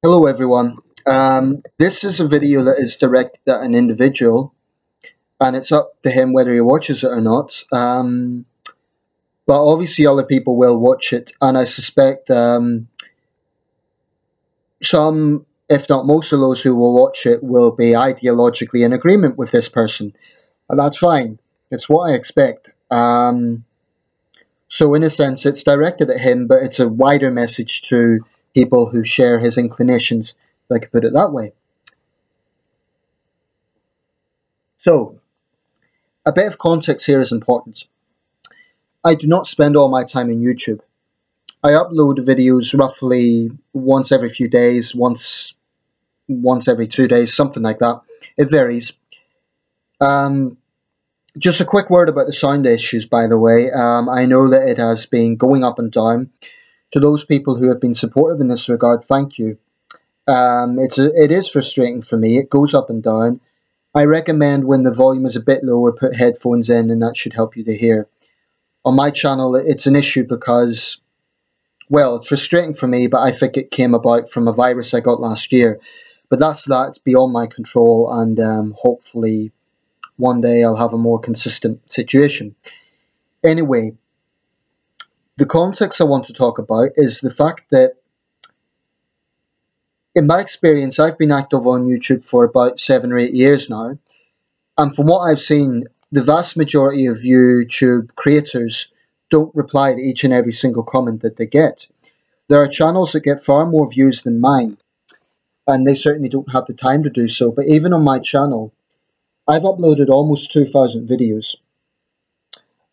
Hello everyone. This is a video that is directed at an individual and it's up to him whether he watches it or not. But obviously other people will watch it, and I suspect some, if not most of those who will watch it will be ideologically in agreement with this person. And that's fine. It's what I expect. So in a sense it's directed at him, but it's a wider message to people who share his inclinations, if I could put it that way. So, a bit of context here is important. I do not spend all my time on YouTube. I upload videos roughly once every few days, once every 2 days, something like that. It varies. Just a quick word about the sound issues, by the way. I know that it has been going up and down. To those people who have been supportive in this regard, thank you. It is frustrating for me. It goes up and down. I recommend when the volume is a bit lower, put headphones in, and that should help you to hear. On my channel, it's an issue because, well, it's frustrating for me, but I think it came about from a virus I got last year. But that's that. It's beyond my control, and hopefully one day I'll have a more consistent situation. Anyway, the context I want to talk about is the fact that, in my experience, I've been active on YouTube for about 7 or 8 years now, and from what I've seen, the vast majority of YouTube creators don't reply to each and every single comment that they get. There are channels that get far more views than mine, and they certainly don't have the time to do so, but even on my channel, I've uploaded almost 2,000 videos,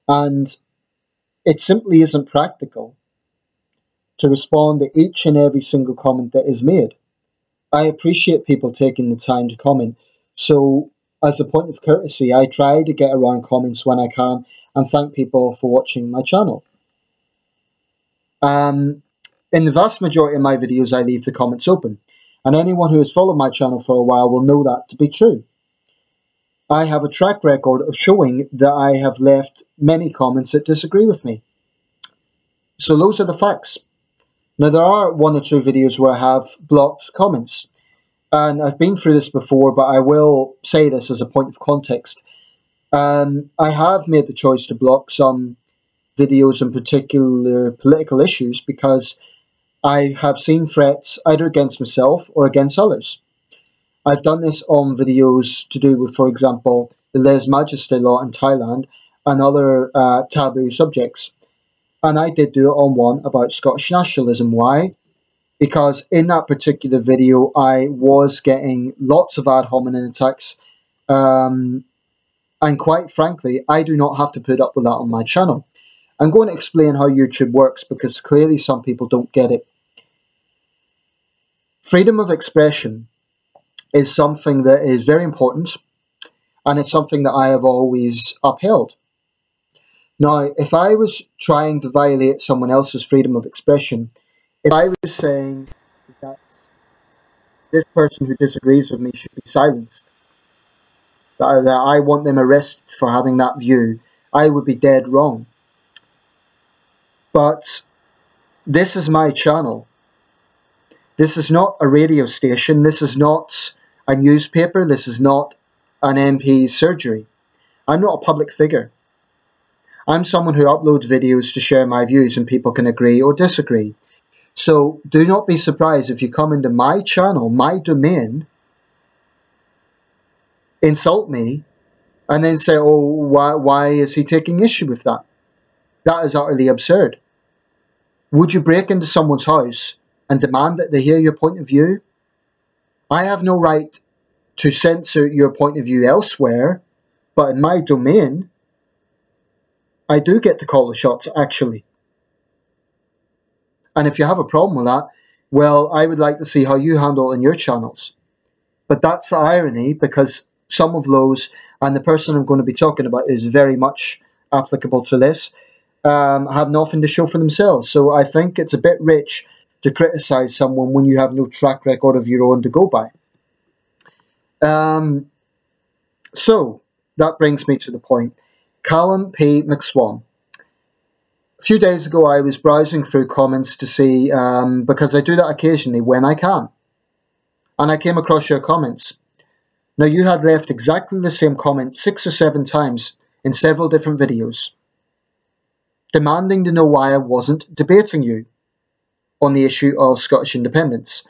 and it simply isn't practical to respond to each and every single comment that is made. I appreciate people taking the time to comment, so as a point of courtesy, I try to get around comments when I can and thank people for watching my channel. In the vast majority of my videos, I leave the comments open, and anyone who has followed my channel for a while will know that to be true. I have a track record of showing that I have left many comments that disagree with me. So those are the facts. Now, there are 1 or 2 videos where I have blocked comments, and I've been through this before, but I will say this as a point of context. I have made the choice to block some videos on particular political issues because I have seen threats either against myself or against others. I've done this on videos to do with, for example, the lèse-majesté law in Thailand and other taboo subjects. And I did do it on one about Scottish nationalism. Why? Because in that particular video, I was getting lots of ad hominem attacks. And quite frankly, I do not have to put up with that on my channel. I'm going to explain how YouTube works because clearly some people don't get it. Freedom of expression is something that is very important, and it's something that I have always upheld. Now, if I was trying to violate someone else's freedom of expression, if I was saying that this person who disagrees with me should be silenced, that I want them arrested for having that view, I would be dead wrong. But this is my channel. This is not a radio station. This is not a newspaper. This is not an MP's surgery. I'm not a public figure. I'm someone who uploads videos to share my views, and people can agree or disagree. So do not be surprised if you come into my channel, my domain, insult me, and then say, oh, why is he taking issue with that? That is utterly absurd. Would you break into someone's house and demand that they hear your point of view? I have no right to censor your point of view elsewhere, but in my domain, I do get to call the shots, actually. And if you have a problem with that, well, I would like to see how you handle it in your channels. But that's the irony, because some of those, and the person I'm going to be talking about is very much applicable to this, have nothing to show for themselves. So I think it's a bit rich to criticise someone when you have no track record of your own to go by. So that brings me to the point. Callum P McSwan. A few days ago I was browsing through comments to see, because I do that occasionally when I can. and I came across your comments. Now, you had left exactly the same comment 6 or 7 times in several different videos, demanding to know why I wasn't debating you on the issue of Scottish independence.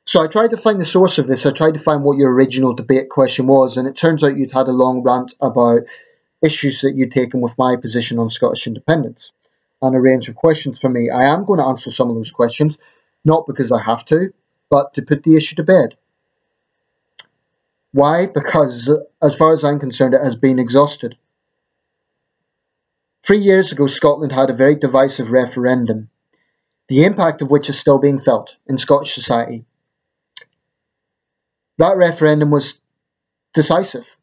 So I tried to find the source of this. I tried to find what your original debate question was, and it turns out you'd had a long rant about issues that you'd taken with my position on Scottish independence, and a range of questions from me. I am going to answer some of those questions, not because I have to, but to put the issue to bed. Why? Because, as far as I'm concerned, it has been exhausted. 3 years ago, Scotland had a very divisive referendum, the impact of which is still being felt in Scottish society. That referendum was decisive.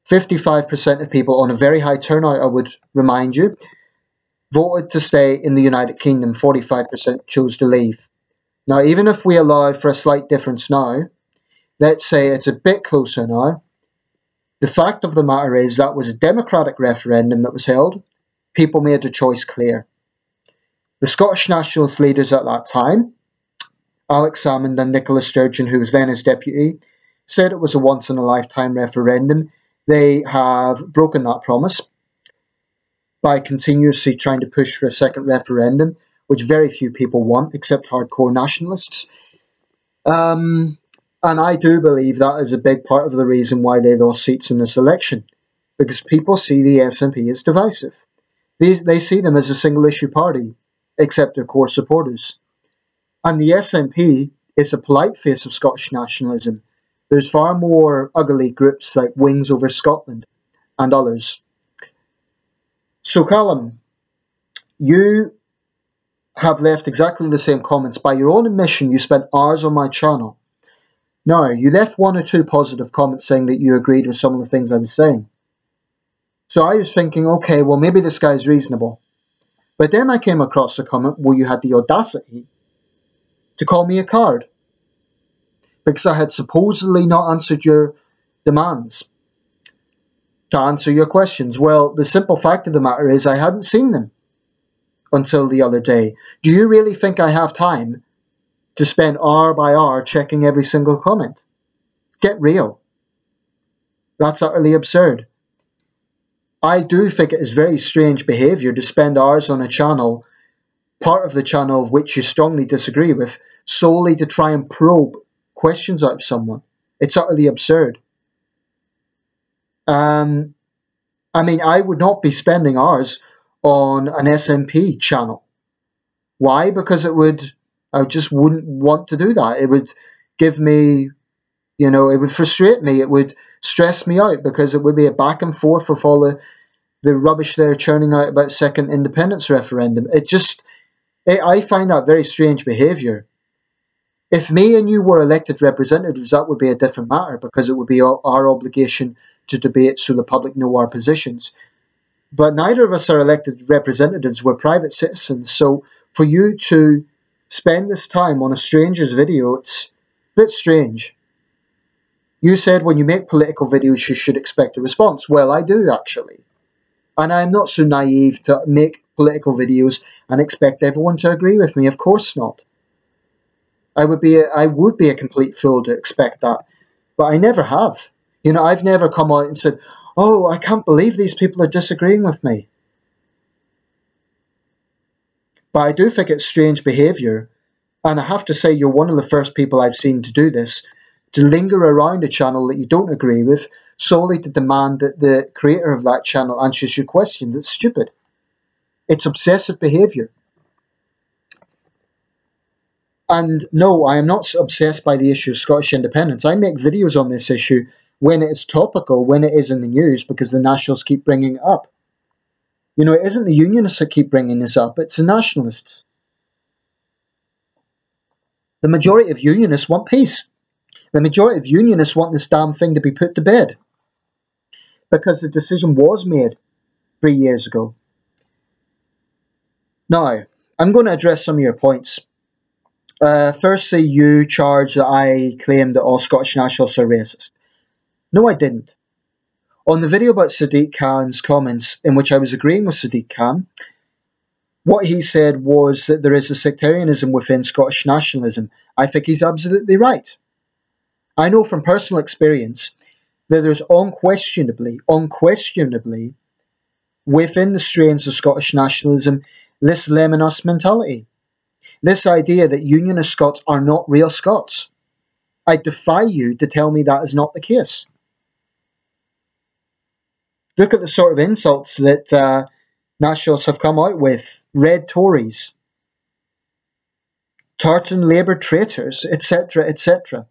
55% of people, on a very high turnout, I would remind you, voted to stay in the United Kingdom. 45% chose to leave. Now, even if we allow for a slight difference now, let's say it's a bit closer now, the fact of the matter is that was a democratic referendum that was held. People made their choice clear. The Scottish Nationalist leaders at that time, Alex Salmond and Nicola Sturgeon, who was then his deputy, said it was a once-in-a-lifetime referendum. They have broken that promise by continuously trying to push for a second referendum, which very few people want, except hardcore nationalists. And I do believe that is a big part of the reason why they lost seats in this election, because people see the SNP as divisive. They see them as a single-issue party, except their core supporters. And the SNP is a polite face of Scottish nationalism. There's far more ugly groups like Wings Over Scotland and others. So, Callum, you have left exactly the same comments. By your own admission, you spent hours on my channel. Now, you left 1 or 2 positive comments saying that you agreed with some of the things I was saying. So I was thinking, okay, well, maybe this guy's reasonable. But then I came across a comment where you had the audacity to call me a coward because I had supposedly not answered your demands to answer your questions. Well, the simple fact of the matter is I hadn't seen them until the other day. Do you really think I have time to spend hour by hour checking every single comment? Get real. That's utterly absurd. I do think it is very strange behaviour to spend hours on a channel, part of the channel of which you strongly disagree with, solely to try and probe questions out of someone. It's utterly absurd. I mean, I would not be spending hours on an SNP channel. Why? Because I just wouldn't want to do that. It would give me, it would frustrate me. It would stress me out because it would be a back and forth with all the rubbish they're churning out about second independence referendum. I find that very strange behaviour. If me and you were elected representatives, that would be a different matter because it would be our obligation to debate so the public know our positions. But neither of us are elected representatives. We're private citizens. So for you to spend this time on a stranger's video, it's a bit strange. You said when you make political videos, you should expect a response. Well, I do, actually. And I'm not so naive to make political videos and expect everyone to agree with me. Of course not. I would be a complete fool to expect that. But I never have. I've never come out and said, oh, I can't believe these people are disagreeing with me. But I do think it's strange behaviour. And I have to say, you're one of the first people I've seen to do this, to linger around a channel that you don't agree with, solely to demand that the creator of that channel answers your questions. It's stupid. It's obsessive behaviour. And no, I am not obsessed by the issue of Scottish independence. I make videos on this issue when it is topical, when it is in the news, because the Nationalists keep bringing it up. It isn't the Unionists that keep bringing this up, it's the Nationalists. The majority of Unionists want peace. The majority of Unionists want this damn thing to be put to bed. Because the decision was made 3 years ago. Now, I'm going to address some of your points. Firstly, you charge that I claimed that all Scottish nationalists are racist. No, I didn't. On the video about Sadiq Khan's comments, in which I was agreeing with Sadiq Khan, What he said was that there is a sectarianism within Scottish nationalism. I think he's absolutely right. I know from personal experience that there's unquestionably, within the strains of Scottish nationalism, this Lemonus mentality. This idea that Unionist Scots are not real Scots. I defy you to tell me that is not the case. Look at the sort of insults that nationalists have come out with. Red Tories, tartan Labour traitors, etc., etc.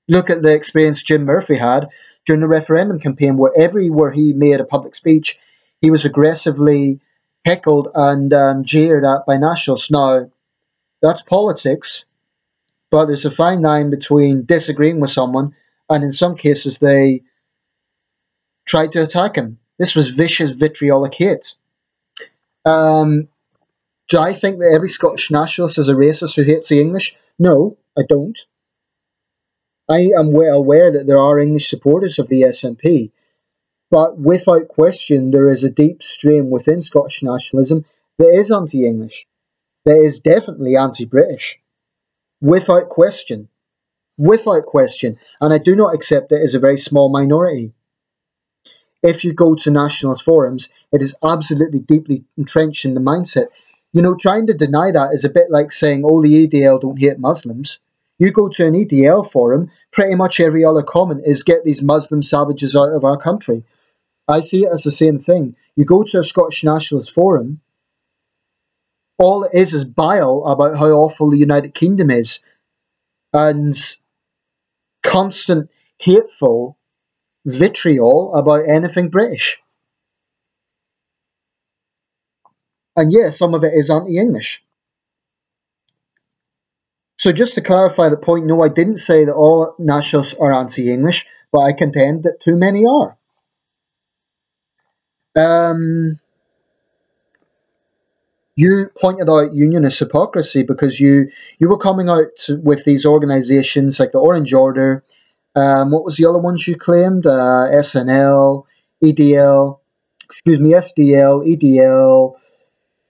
Look at the experience Jim Murphy had during the referendum campaign, where everywhere he made a public speech, he was aggressively heckled and jeered at by nationalists. Now, that's politics, but there's a fine line between disagreeing with someone and in some cases they tried to attack him. This was vicious, vitriolic hate. Do I think that every Scottish nationalist is a racist who hates the English? No, I don't. I am well aware that there are English supporters of the SNP, but without question there is a deep strain within Scottish nationalism that is anti-English, that is definitely anti-British, without question. Without question. And I do not accept it as a very small minority. If you go to nationalist forums, it is absolutely deeply entrenched in the mindset. You know, trying to deny that is a bit like saying, oh, the EDL don't hate Muslims. You go to an EDL forum, pretty much every other comment is get these Muslim savages out of our country. I see it as the same thing. You go to a Scottish nationalist forum, all it is bile about how awful the United Kingdom is, and constant hateful vitriol about anything British. And yeah, some of it is anti-English. So just to clarify the point, no, I didn't say that all nationalists are anti-English, but I contend that too many are. You pointed out Unionist hypocrisy because you were coming out with these organisations like the Orange Order. What was the other ones you claimed? SNL, EDL, SDL, EDL,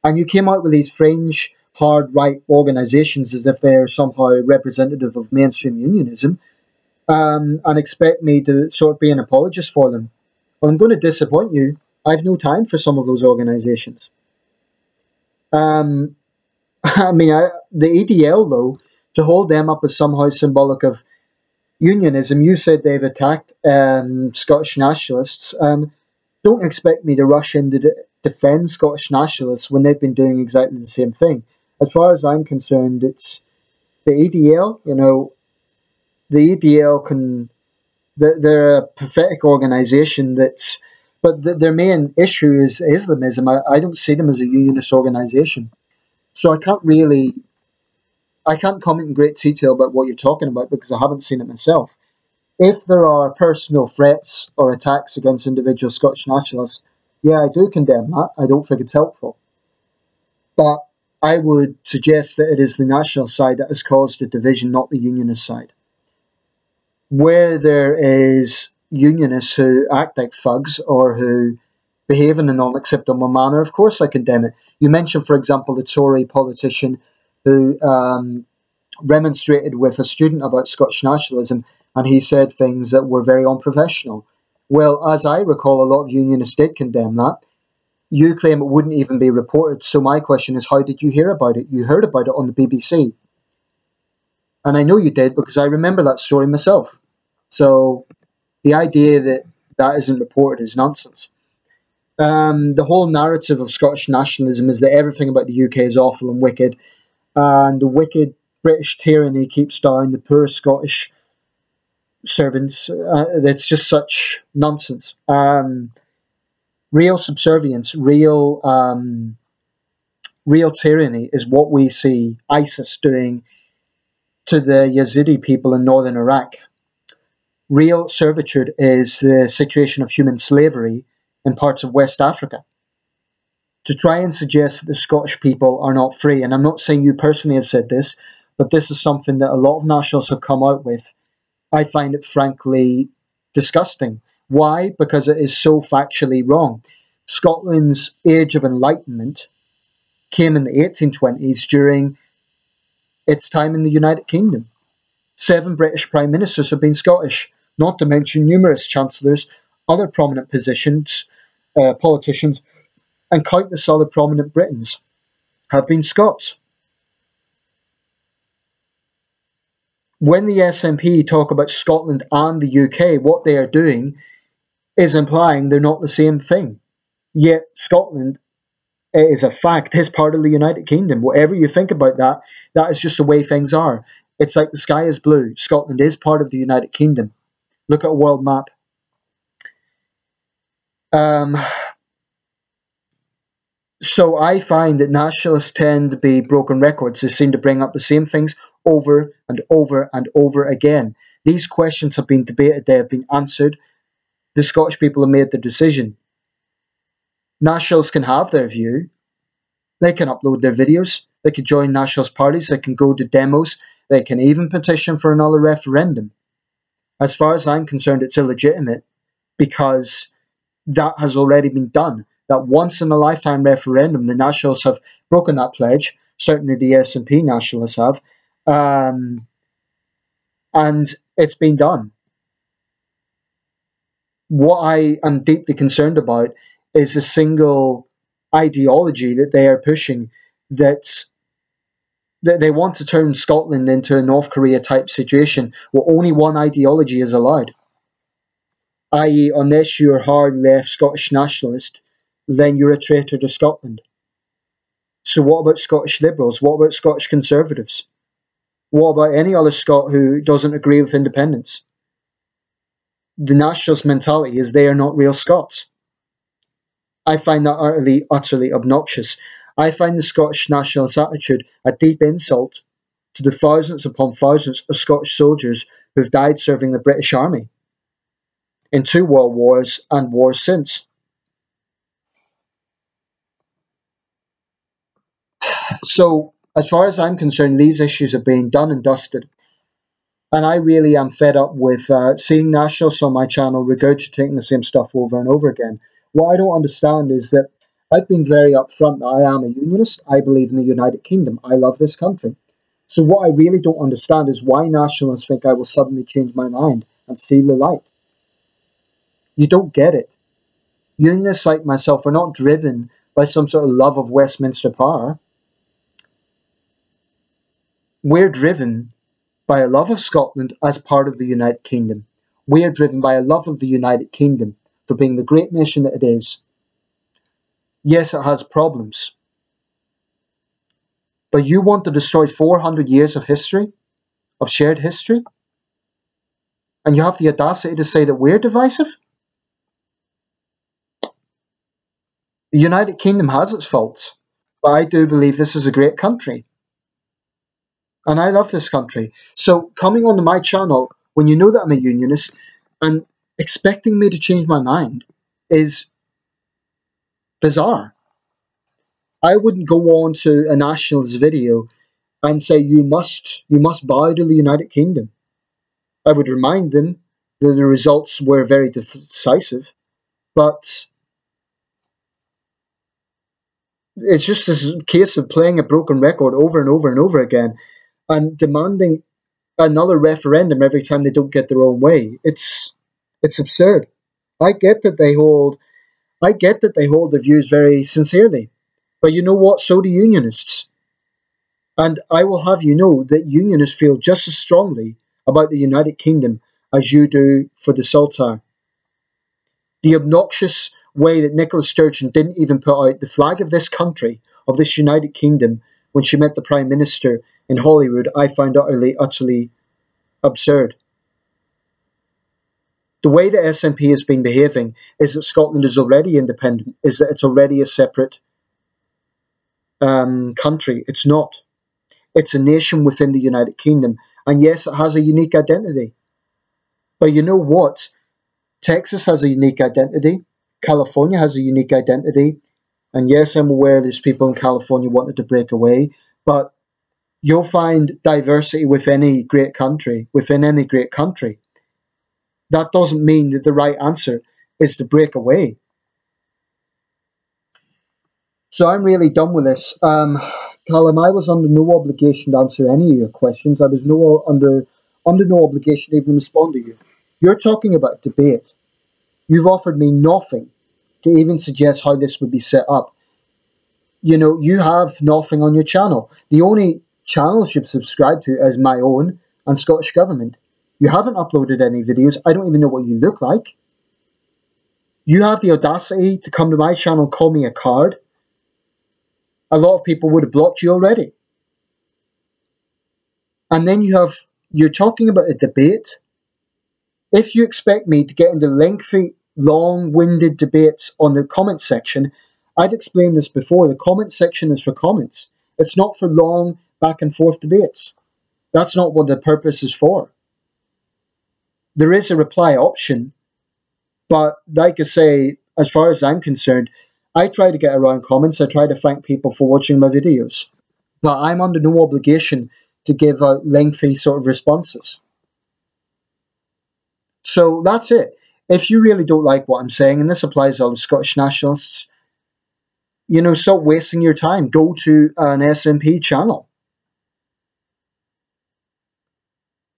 and you came out with these fringe, hard right organisations as if they're somehow representative of mainstream unionism, and expect me to sort of be an apologist for them. Well, I'm going to disappoint you. I've no time for some of those organisations. I mean, the EDL, though, to hold them up as somehow symbolic of unionism, you said they've attacked Scottish nationalists. Don't expect me to rush in to defend Scottish nationalists when they've been doing exactly the same thing. As far as I'm concerned, it's the EDL. You know, the EDL can. They're a pathetic organisation that's. But their main issue is Islamism. I don't see them as a unionist organisation. So I can't comment in great detail about what you're talking about because I haven't seen it myself. If there are personal threats or attacks against individual Scottish nationalists, yeah, I do condemn that. I don't think it's helpful. But I would suggest that it is the national side that has caused the division, not the unionist side. Where there is unionists who act like thugs or who behave in an unacceptable manner, of course I condemn it. You mentioned, for example, the Tory politician who remonstrated with a student about Scottish nationalism, and he said things that were very unprofessional. Well, as I recall, a lot of unionists did condemn that. You claim it wouldn't even be reported, so my question is, how did you hear about it? You heard about it on the BBC. And I know you did because I remember that story myself. So the idea that that isn't reported is nonsense. The whole narrative of Scottish nationalism is that everything about the UK is awful and wicked, and the wicked British tyranny keeps down the poor Scottish servants. It's just such nonsense. Real subservience, real tyranny is what we see ISIS doing to the Yazidi people in northern Iraq. Real servitude is the situation of human slavery in parts of West Africa. To try and suggest that the Scottish people are not free, and I'm not saying you personally have said this, but this is something that a lot of nationalists have come out with, I find it frankly disgusting. Why? Because it is so factually wrong. Scotland's age of enlightenment came in the 1820s during its time in the United Kingdom. 7 British Prime Ministers have been Scottish, not to mention numerous Chancellors, other prominent politicians, and countless other prominent Britons have been Scots. When the SNP talk about Scotland and the UK, what they are doing is implying they're not the same thing. Yet Scotland, it is a fact, is part of the United Kingdom. Whatever you think about that, that is just the way things are. It's like the sky is blue. Scotland is part of the United Kingdom. Look at a world map. So I find that nationalists tend to be broken records. They seem to bring up the same things over and over and over again. These questions have been debated, they have been answered. The Scottish people have made their decision. Nationalists can have their view. They can upload their videos. They can join nationalist parties. They can go to demos. They can even petition for another referendum. As far as I'm concerned, it's illegitimate because that has already been done. That once in a lifetime referendum, the Nationalists have broken that pledge. Certainly the SNP Nationalists have. And it's been done. What I am deeply concerned about is a single ideology that they are pushing, that they want to turn Scotland into a North Korea type situation where only one ideology is allowed. I.e., unless you're hard left Scottish nationalist, then you're a traitor to Scotland. So what about Scottish Liberals? What about Scottish Conservatives? What about any other Scot who doesn't agree with independence? The nationalist mentality is they are not real Scots. I find that utterly obnoxious. I find the Scottish nationalist attitude a deep insult to the thousands upon thousands of Scottish soldiers who have died serving the British Army in 2 world wars and wars since. So, as far as I'm concerned, these issues are being done and dusted. And I really am fed up with seeing nationalists on my channel regurgitating the same stuff over and over again. What I don't understand is that I've been very upfront that I am a Unionist. I believe in the United Kingdom. I love this country. So what I really don't understand is why nationalists think I will suddenly change my mind and see the light. You don't get it. Unionists like myself are not driven by some sort of love of Westminster power. We're driven by a love of Scotland as part of the United Kingdom. We are driven by a love of the United Kingdom for being the great nation that it is. Yes, it has problems. But you want to destroy 400 years of history, of shared history? And you have the audacity to say that we're divisive? The United Kingdom has its faults, but I do believe this is a great country. And I love this country. So coming onto my channel, when you know that I'm a Unionist, and expecting me to change my mind is bizarre. I wouldn't go on to a nationalist video and say you must bow to the United Kingdom. I would remind them that the results were very decisive, but it's just this case of playing a broken record over and over and over again and demanding another referendum every time they don't get their own way. It's absurd. I get that they hold their views very sincerely. But you know what? So do Unionists. And I will have you know that Unionists feel just as strongly about the United Kingdom as you do for the Saltire. The obnoxious way that Nicola Sturgeon didn't even put out the flag of this country, of this United Kingdom, when she met the Prime Minister in Holyrood, I find utterly absurd. The way the SNP has been behaving is that Scotland is already independent, is that it's already a separate country. It's not. It's a nation within the United Kingdom. And yes, it has a unique identity. But you know what? Texas has a unique identity. California has a unique identity. And yes, I'm aware there's people in California wanting to break away. But you'll find diversity within any great country. That doesn't mean that the right answer is to break away. So I'm really done with this. Callum, I was under no obligation to answer any of your questions. I was under no obligation to even respond to you. You're talking about debate. You've offered me nothing to even suggest how this would be set up. You know, you have nothing on your channel. The only channels you've subscribed to is my own and Scottish Government. You haven't uploaded any videos. I don't even know what you look like. You have the audacity to come to my channel and call me a card. A lot of people would have blocked you already. And then you're talking about a debate. If you expect me to get into lengthy, long-winded debates on the comment section, I've explained this before. The comment section is for comments. It's not for long back and forth debates. That's not what the purpose is for. There is a reply option, but like I say, as far as I'm concerned, I try to get around comments. I try to thank people for watching my videos. But I'm under no obligation to give out lengthy sort of responses. So that's it. If you really don't like what I'm saying, and this applies to all the Scottish nationalists, you know, stop wasting your time. Go to an SNP channel.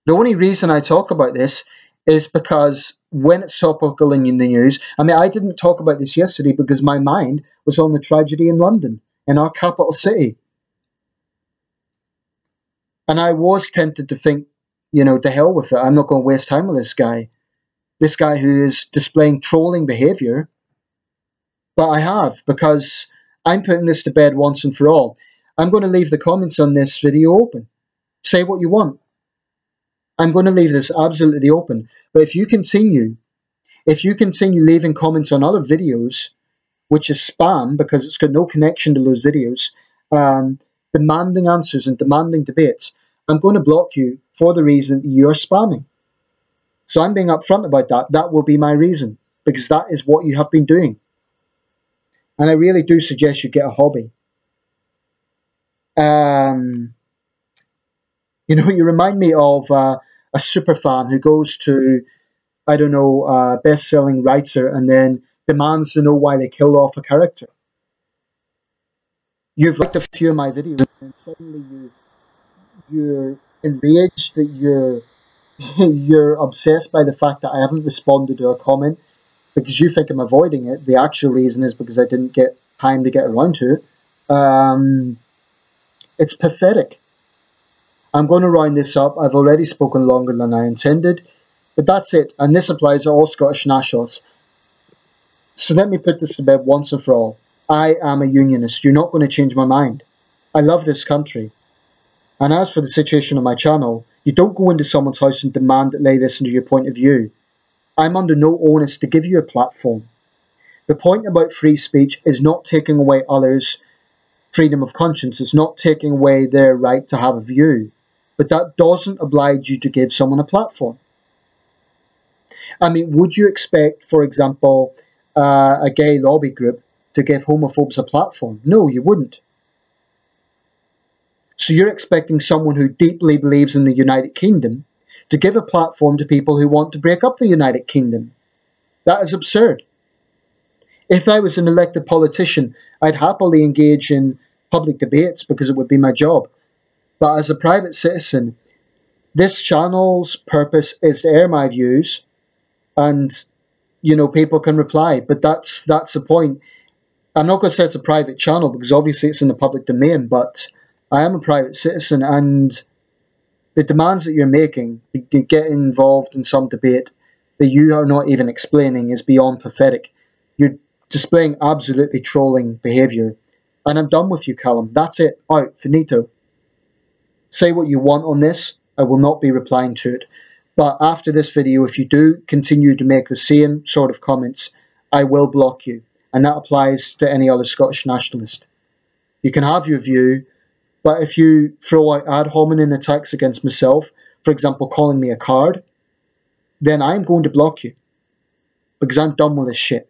The only reason I talk about this is because when it's topical in the news, I mean, I didn't talk about this yesterday because my mind was on the tragedy in London, in our capital city. And I was tempted to think, you know, to hell with it. I'm not going to waste time with this guy. This guy who is displaying trolling behaviour. But I have, because I'm putting this to bed once and for all. I'm going to leave the comments on this video open. Say what you want. I'm going to leave this absolutely open. But if you continue leaving comments on other videos, which is spam because it's got no connection to those videos, demanding answers and demanding debates, I'm going to block you for the reason that you're spamming. So I'm being upfront about that. That will be my reason, because that is what you have been doing. And I really do suggest you get a hobby. You know, you remind me of a super fan who goes to, I don't know, a best-selling writer and then demands to know why they killed off a character. You've liked a few of my videos and suddenly you're enraged that you're obsessed by the fact that I haven't responded to a comment because you think I'm avoiding it. The actual reason is because I didn't get time to get around to it. It's pathetic. I'm going to round this up. I've already spoken longer than I intended, but that's it. And this applies to all Scottish nationalists. So let me put this to bed once and for all. I am a Unionist. You're not going to change my mind. I love this country. And as for the situation on my channel, you don't go into someone's house and demand that they listen to your point of view. I'm under no onus to give you a platform. The point about free speech is not taking away others' freedom of conscience. It's not taking away their right to have a view. But that doesn't oblige you to give someone a platform. I mean, would you expect, for example, a gay lobby group to give homophobes a platform? No, you wouldn't. So you're expecting someone who deeply believes in the United Kingdom to give a platform to people who want to break up the United Kingdom. That is absurd. If I was an elected politician, I'd happily engage in public debates because it would be my job. But as a private citizen, this channel's purpose is to air my views and, you know, people can reply. But that's the point. I'm not going to say it's a private channel because obviously it's in the public domain, but I am a private citizen, and the demands that you're making to get involved in some debate that you are not even explaining is beyond pathetic. You're displaying absolutely trolling behaviour. And I'm done with you, Callum. That's it. Out. Finito. Say what you want on this. I will not be replying to it. But after this video, if you do continue to make the same sort of comments, I will block you. And that applies to any other Scottish nationalist. You can have your view, but if you throw out ad hominem attacks against myself, for example, calling me a card, then I'm going to block you. Because I'm done with this shit.